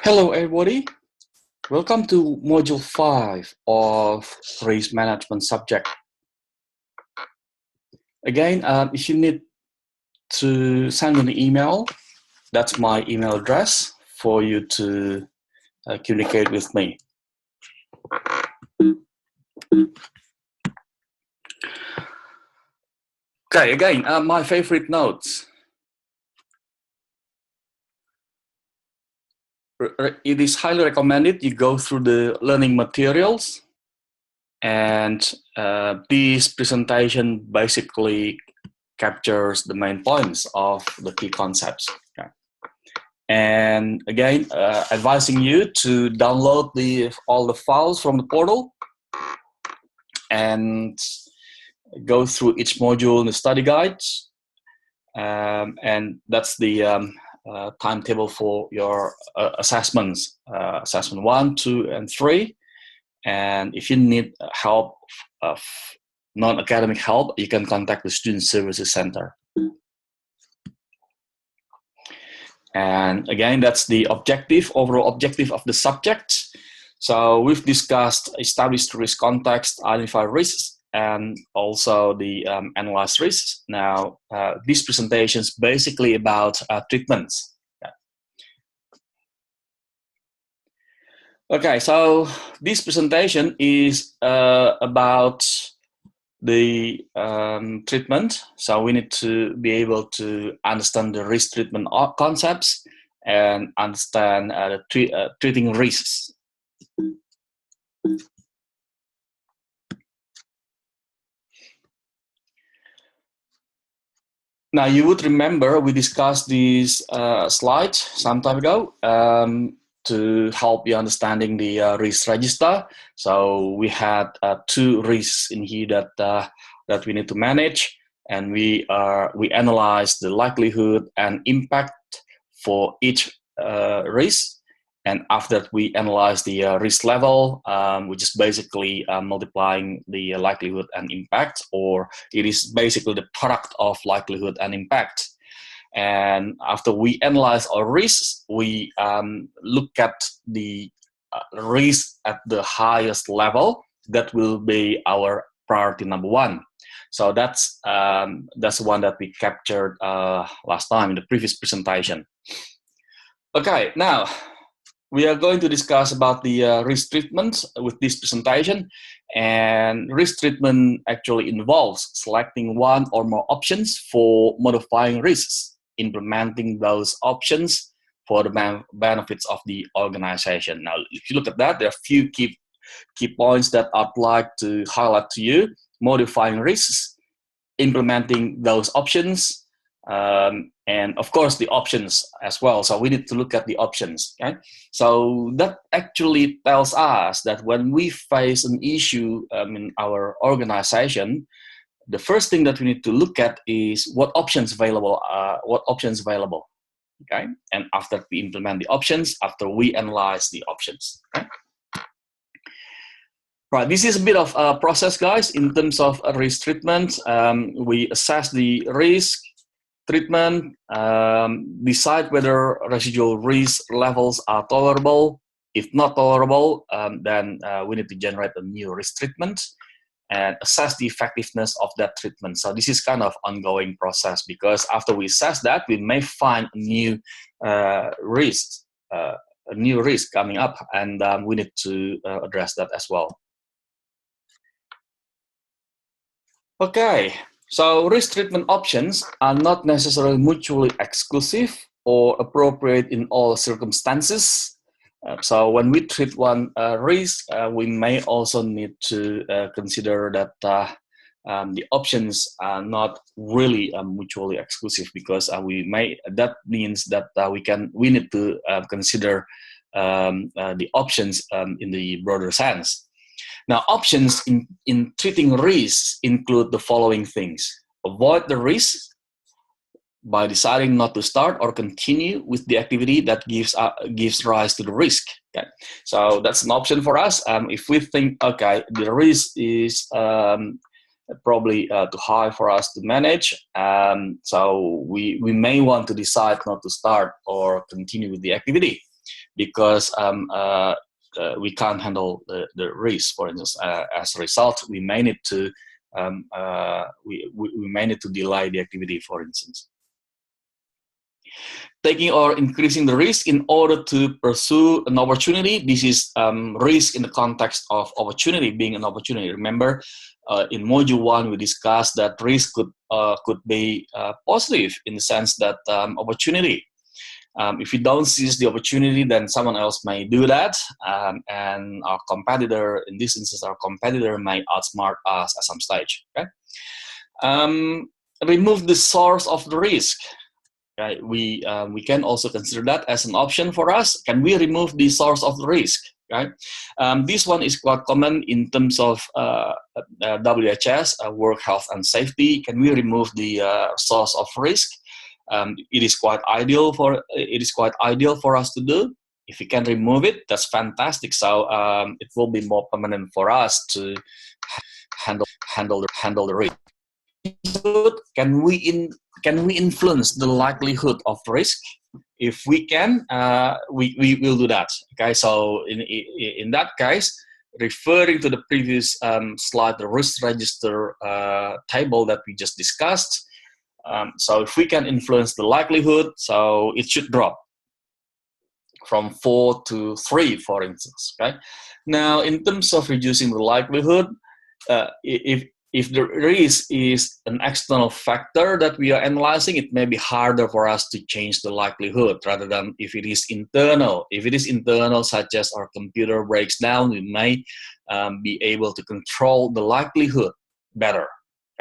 Hello everybody, welcome to Module 5 of Risk Management subject. Again, if you need to send me an email, that's my email address for you to communicate with me. Okay, again, my favorite notes. It is highly recommended you go through the learning materials, and this presentation basically captures the main points of the key concepts. Okay. And again, advising you to download all the files from the portal and go through each module in the study guides. And that's the timetable for your assessments, assessment 1, 2, and 3. And if you need help, non-academic help, you can contact the Student Services Center. And again, that's the overall objective of the subject. So we've discussed established risk context, identify risks, and also the analyze risks. Now, this presentation is basically about treatments. Okay, so this presentation is about the treatment. So we need to be able to understand the risk treatment concepts and understand treating risks. Now, you would remember we discussed this slide some time ago to help you understanding the risk register. So we had 2 risks in here that we need to manage, and we analyzed the likelihood and impact for each risk. And after that, we analyze the risk level, which is basically multiplying the likelihood and impact, or it is basically the product of likelihood and impact. And after we analyze our risks, we look at the risk at the highest level. That will be our priority number 1. So that's the one that we captured last time in the previous presentation. Okay, now we are going to discuss about the risk treatment with this presentation. And risk treatment actually involves selecting one or more options for modifying risks, implementing those options for the benefits of the organization. Now, if you look at that, there are a few key points that I'd like to highlight to you: modifying risks, implementing those options, and of course the options as well. So we need to look at the options. Okay, so that actually tells us that when we face an issue in our organization, the first thing that we need to look at is what options available. Okay, and after we implement the options, after we analyze the options. Okay? Right, this is a bit of a process, guys, in terms of risk treatment. We assess the risk treatment, decide whether residual risk levels are tolerable. If not tolerable, then we need to generate a new risk treatment and assess the effectiveness of that treatment. So this is kind of ongoing process, because after we assess that, we may find a new risk coming up, and we need to address that as well. Okay, so risk treatment options are not necessarily mutually exclusive or appropriate in all circumstances. So when we treat one risk, we may also need to consider that the options are not really mutually exclusive, because that means that we need to consider the options in the broader sense. Now, options in treating risks include the following things: avoid the risk by deciding not to start or continue with the activity that gives rise to the risk. Okay, so that's an option for us. If we think, okay, the risk is probably too high for us to manage, so we may want to decide not to start or continue with the activity. because we can't handle the risk. For instance, as a result, we may need to we may need to delay the activity, for instance. Taking or increasing the risk in order to pursue an opportunity. This is risk in the context of opportunity being an opportunity. Remember, in module 1, we discussed that risk could be positive in the sense that opportunity. If we don't seize the opportunity, then someone else may do that, and our competitor, in this instance, our competitor may outsmart us at some stage. Okay, remove the source of the risk. Right, we can also consider that as an option for us. Can we remove the source of the risk? Right, this one is quite common in terms of WHS, work health and safety. Can we remove the source of risk? It is quite ideal for us to do. If we can remove it, that's fantastic. So it will be more permanent for us to handle the risk. Can we influence the likelihood of risk? If we can, we will do that. Okay, so in that case, referring to the previous slide, the risk register table that we just discussed. So if we can influence the likelihood, so it should drop from 4 to 3, for instance. Okay. Now, in terms of reducing the likelihood, if the risk is an external factor that we are analyzing, it may be harder for us to change the likelihood rather than if it is internal. If it is internal, such as our computer breaks down, we may be able to control the likelihood better.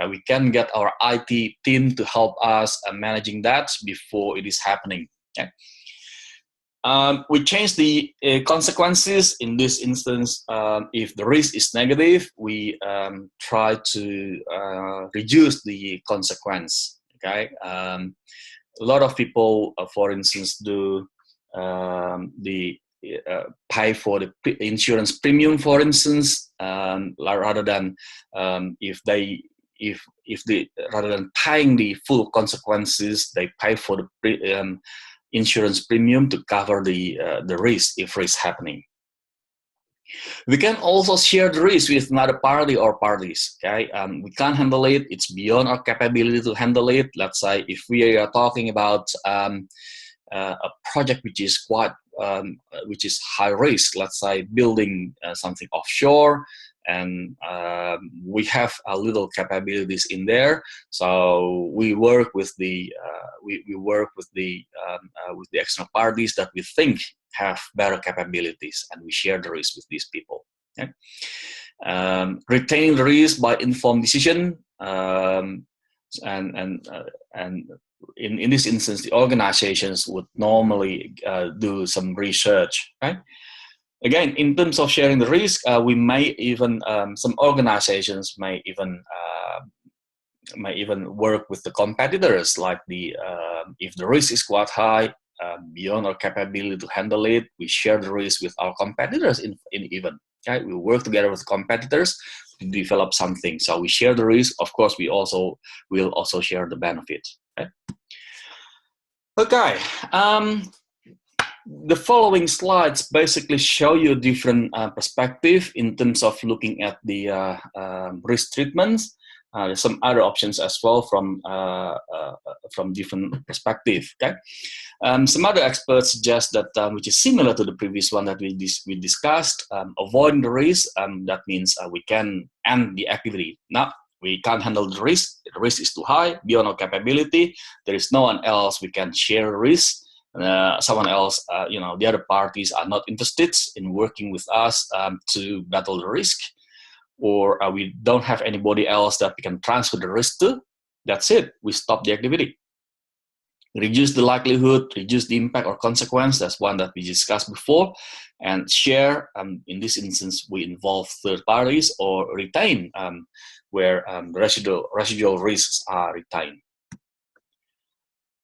We can get our IT team to help us managing that before it is happening. Okay. We change the consequences. In this instance, if the risk is negative, we try to reduce the consequence. Okay, a lot of people, for instance, do pay for the insurance premium, for instance, rather than rather than paying the full consequences, they pay for the insurance premium to cover the risk if risk happening. We can also share the risk with another party or parties. Okay, we can't handle it; it's beyond our capability to handle it. Let's say if we are talking about a project which is which is high risk. Let's say building something offshore, and we have a little capabilities in there. So we work with the with the external parties that we think have better capabilities, and we share the risk with these people. Okay? Retaining the risk by informed decision, and in this instance, the organizations would normally do some research. Right? Again, in terms of sharing the risk, we may even some organizations may even work with the competitors. Like if the risk is quite high, beyond our capability to handle it, we share the risk with our competitors. In even, okay? We work together with competitors to develop something. So we share the risk. Of course, we will also share the benefit. Okay. Okay. The following slides basically show you a different perspective in terms of looking at the risk treatments. There's some other options as well from different perspective. Okay, some other experts suggest that which is similar to the previous one that we discussed. Avoiding the risk. That means we can end the activity. Now we can't handle the risk. The risk is too high, beyond our capability. There is no one else we can share risk. Someone else, the other parties are not interested in working with us to battle the risk, or we don't have anybody else that we can transfer the risk to. That's it. We stop the activity. Reduce the likelihood, reduce the impact or consequence. That's one that we discussed before. And share, in this instance, we involve third parties or retain, where residual risks are retained.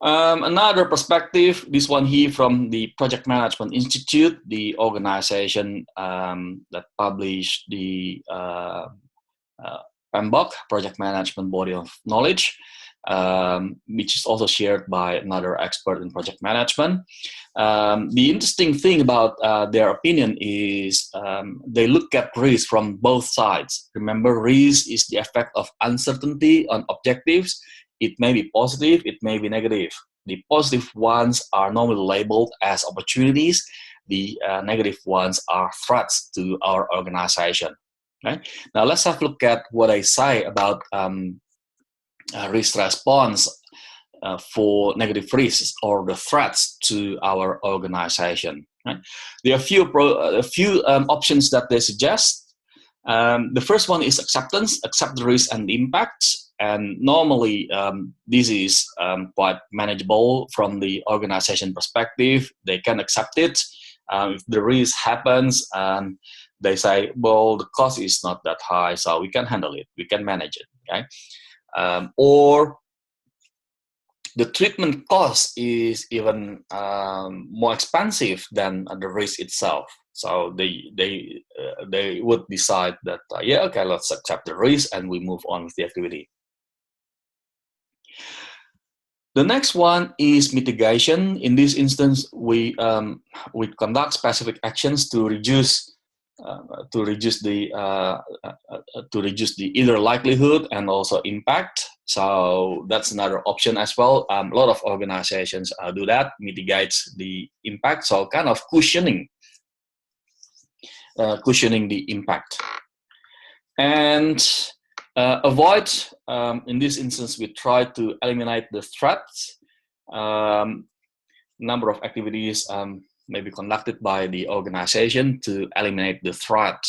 Another perspective, this one here from the Project Management Institute, the organization that published the PMBOK, Project Management Body of Knowledge. which is also shared by another expert in project management. The interesting thing about their opinion is they look at risk from both sides. Remember, risk is the effect of uncertainty on objectives. It may be positive, it may be negative. The positive ones are normally labeled as opportunities. The negative ones are threats to our organization. Right? Now let's have a look at what I say about risk response for negative risks or the threats to our organization. Right? There are a few options that they suggest. The first one is acceptance, accept the risk and the impact. And normally, this is quite manageable from the organization perspective. They can accept it. If the risk happens, they say, well, the cost is not that high, so we can handle it. We can manage it. Okay? Or the treatment cost is even more expensive than the risk itself. So they would decide that, yeah, okay, let's accept the risk and we move on with the activity. The next one is mitigation. In this instance, we conduct specific actions to reduce the either likelihood and also impact. So that's another option as well. A lot of organizations do that, mitigates the impact. So kind of cushioning the impact. And avoid, in this instance, we try to eliminate the threats. Number of activities may be conducted by the organization to eliminate the threat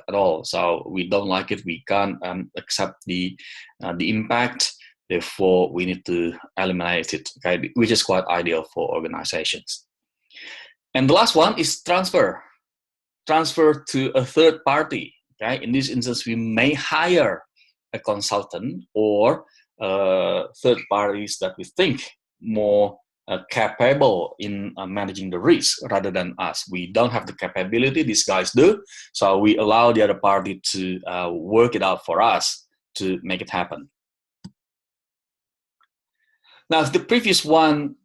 at all. So we don't like it, we can't accept the impact, therefore we need to eliminate it, okay, which is quite ideal for organizations. And the last one is transfer to a third party. Okay? In this instance, we may hire a consultant or third parties that we think more capable in managing the risk rather than us. We don't have the capability, these guys do, so we allow the other party to work it out for us to make it happen. Now, if the previous one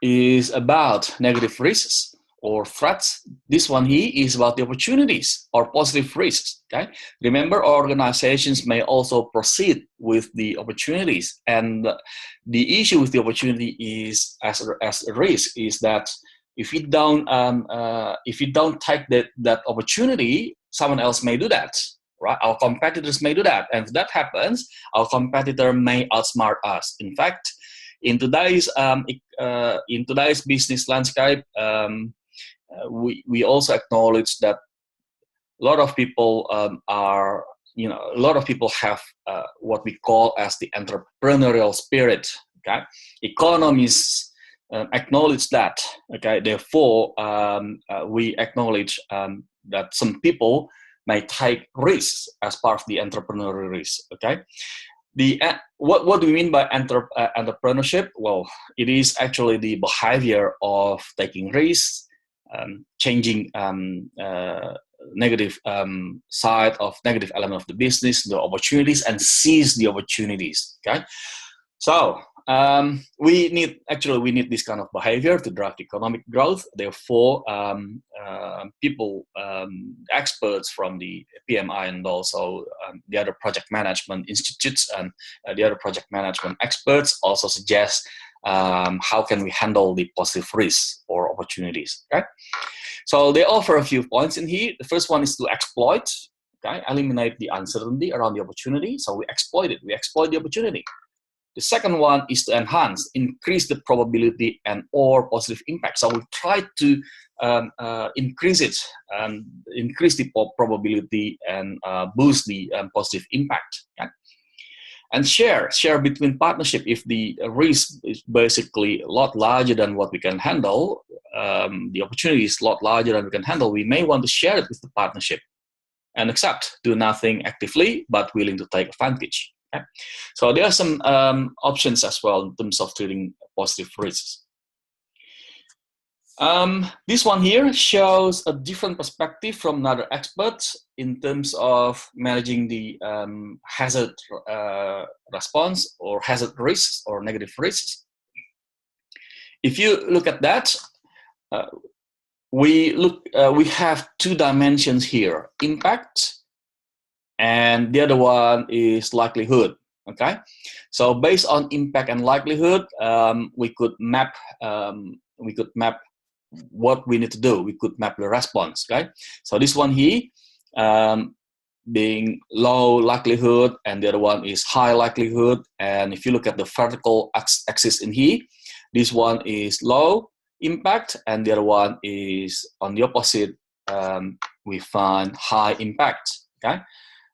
is about negative risks or threats, this one here is about the opportunities or positive risks. Okay, remember, organizations may also proceed with the opportunities, and the issue with the opportunity is as a risk is that if you don't take that opportunity, someone else may do that. Right? Our competitors may do that, and if that happens, our competitor may outsmart us. In fact, in today's business landscape, we also acknowledge that a lot of people have what we call as the entrepreneurial spirit. Okay, economists acknowledge that. Okay, therefore we acknowledge that some people may take risks as part of the entrepreneurial risk. Okay. What do we mean by entrepreneurship? Well, it is actually the behavior of taking risks, changing negative side of negative element of the business, the opportunities, and seize the opportunities. Okay, so we need this kind of behavior to drive economic growth. Therefore, people, experts from the PMI and also the other project management institutes and the other project management experts also suggest how can we handle the positive risks or opportunities. Okay, so they offer a few points in here. The first one is to exploit. Okay, eliminate the uncertainty around the opportunity. So we exploit it. We exploit the opportunity. The second one is to enhance, increase the probability and or positive impact. So we try to increase it, increase the probability and boost the positive impact. Okay? And share between partnership. If the risk is basically a lot larger than what we can handle, the opportunity is a lot larger than we can handle, we may want to share it with the partnership and accept, do nothing actively, but willing to take advantage. Okay? So there are some options as well in terms of treating positive risks. This one here shows a different perspective from another expert in terms of managing the hazard response or hazard risks or negative risks. If you look at that, we have two dimensions here: impact, and the other one is likelihood. Okay, so based on impact and likelihood, we could map what we need to do. We could map the response. Okay, so this one here being low likelihood, and the other one is high likelihood. And if you look at the vertical axis in here, this one is low impact, and the other one is on the opposite. We find high impact. Okay,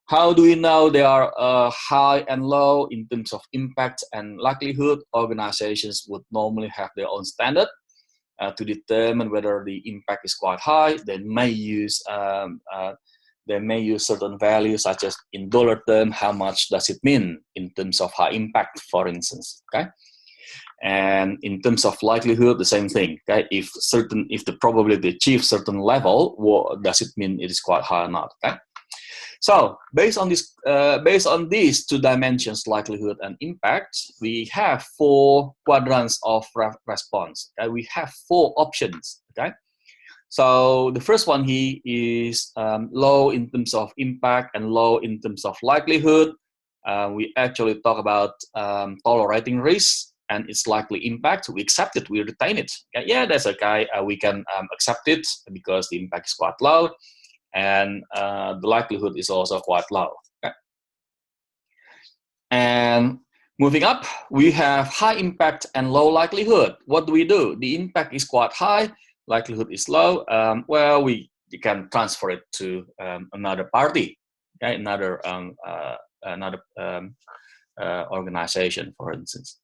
how do we know they are high and low in terms of impact and likelihood? Organizations would normally have their own standard to determine whether the impact is quite high. They may use certain values, such as in dollar term, how much does it mean in terms of high impact, for instance. Okay, and in terms of likelihood, the same thing. Okay, if the probability achieves certain level, what does it mean it is quite high or not? Okay. So based on these two dimensions, likelihood and impact, we have 4 quadrants of response. Okay? We have 4 options. Okay, so the first one here is low in terms of impact and low in terms of likelihood. We actually talk about tolerating risk and its likely impact. We accept it, we retain it. Okay? Yeah, that's okay. We can accept it because the impact is quite low. And the likelihood is also quite low. Okay? And moving up, we have high impact and low likelihood. What do? The impact is quite high, likelihood is low. Well, we can transfer it to another party, okay? Another organization, for instance.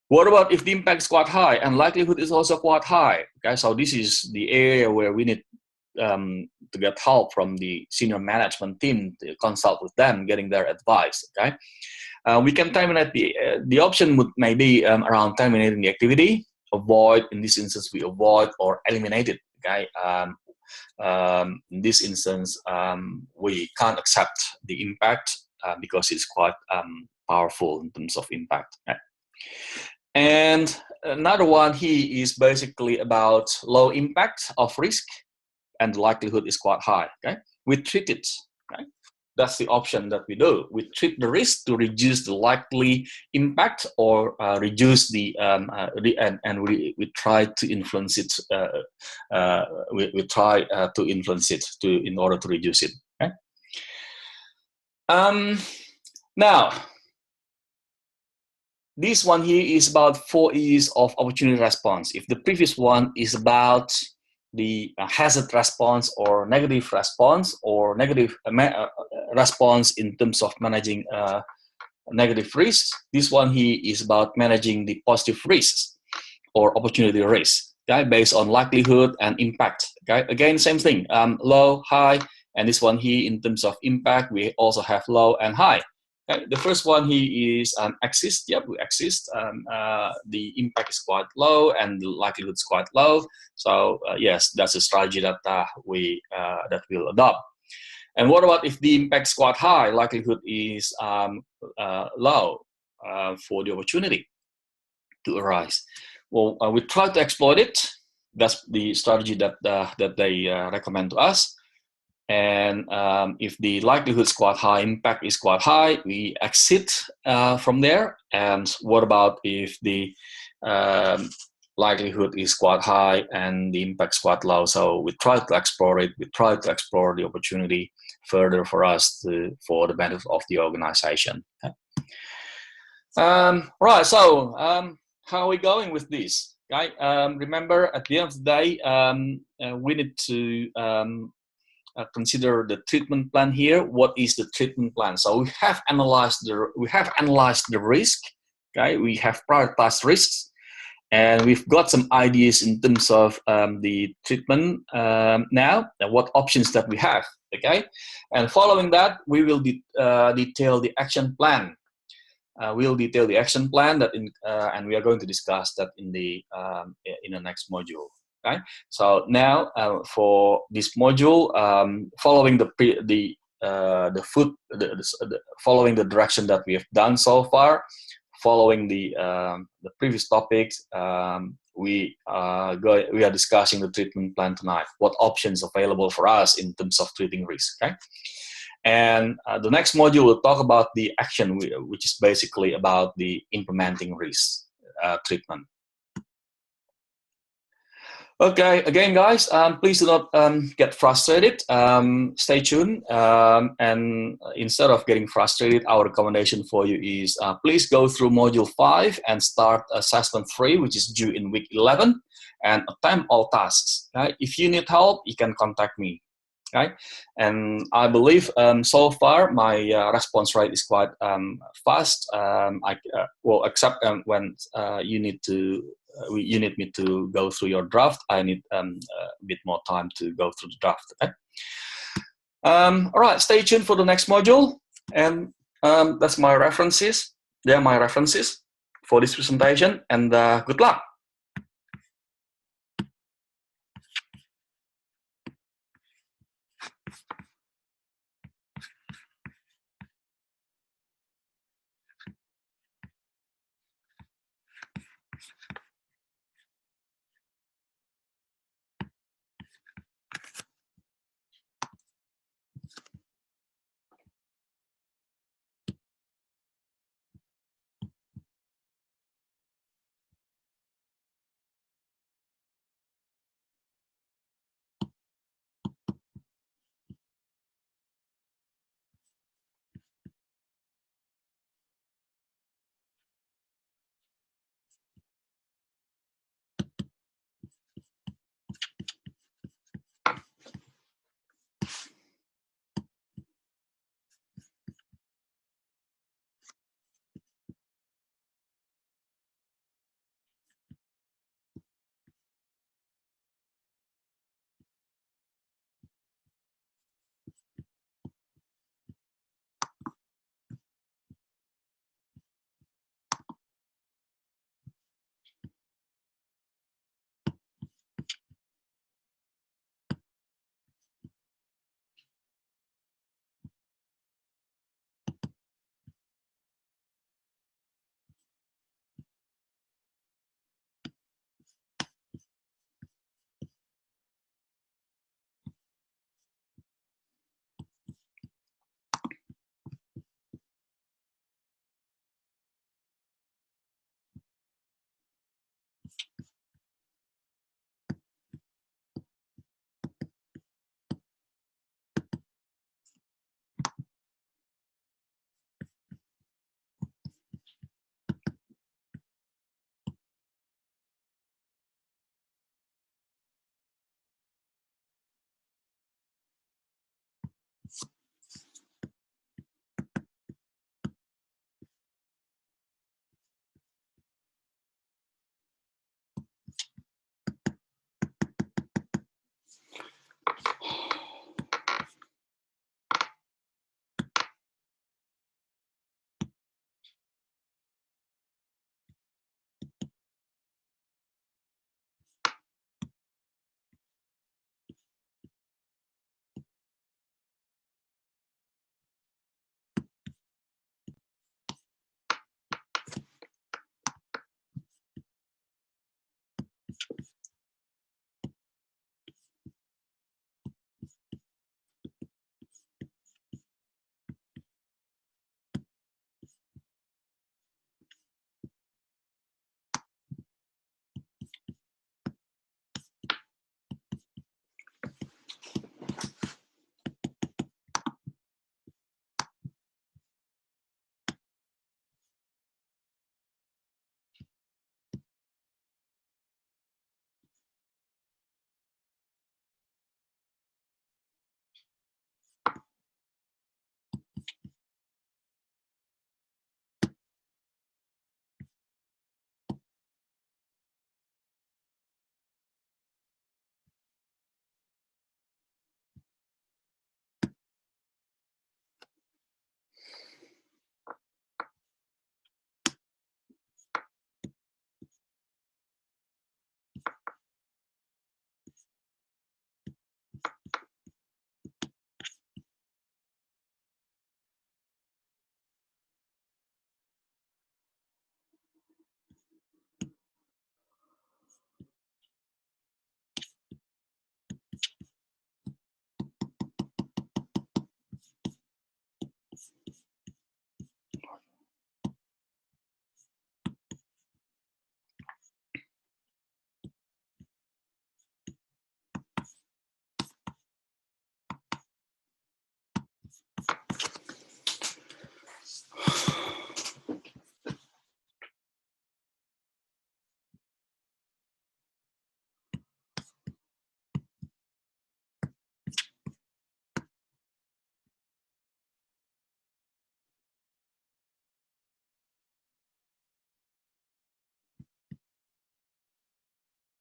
What about if the impact is quite high and likelihood is also quite high? Okay, so this is the area where we need to get help from the senior management team, to consult with them, getting their advice. Okay, we can terminate the option would maybe around terminating the activity. Avoid, in this instance, we avoid or eliminate it. Okay, in this instance, we can't accept the impact because it's quite powerful in terms of impact. Okay? And another one here is basically about low impact of risk, and the likelihood is quite high. Okay, we treat it. Okay? That's the option that we do. We treat the risk to reduce the likely impact, or reduce the and we try to influence it. We try to influence it in order to reduce it. Okay? Now, this one here is about 4 E's of opportunity response. If the previous one is about the hazard response or negative response, or negative response in terms of managing negative risks, this one here is about managing the positive risks or opportunity risks. Okay, based on likelihood and impact. Okay, again, same thing, low, high, and this one here in terms of impact, we also have low and high. Okay, the first one here is exist. Yep, we exist. The impact is quite low and the likelihood is quite low. So yes, that's a strategy that we'll adopt. And what about if the impact is quite high, likelihood is low for the opportunity to arise? Well, we try to exploit it. That's the strategy that they recommend to us. And if the likelihood is quite high, impact is quite high, we exit from there. And what about if the likelihood is quite high and the impact is quite low? So we try to explore it. We try to explore the opportunity further for us for the benefit of the organization. Okay. Right. So how are we going with this? Okay. Remember, at the end of the day, we need to consider the treatment plan here. What is the treatment plan? So we have analyzed the risk. Okay, we have prioritized risks, and we've got some ideas in terms of the treatment now, and what options that we have. Okay, and following that, we will detail the action plan. We'll detail the action plan and we are going to discuss that in the next module. Okay, so now for this module, following following the direction that we have done so far, following the previous topics, we are discussing the treatment plan tonight. What options available for us in terms of treating risk? Okay, and the next module will talk about the action, which is basically about the implementing risk treatment. Okay, again, guys, please do not get frustrated. Stay tuned. And instead of getting frustrated, our recommendation for you is please go through Module 5 and start Assessment 3, which is due in week 11, and attempt all tasks. Okay? If you need help, you can contact me. Okay? And I believe so far my response rate is quite fast. I will accept when you need me to go through your draft. I need a bit more time to go through the draft. Okay? All right, stay tuned for the next module. And that's my references. They are my references for this presentation. And good luck.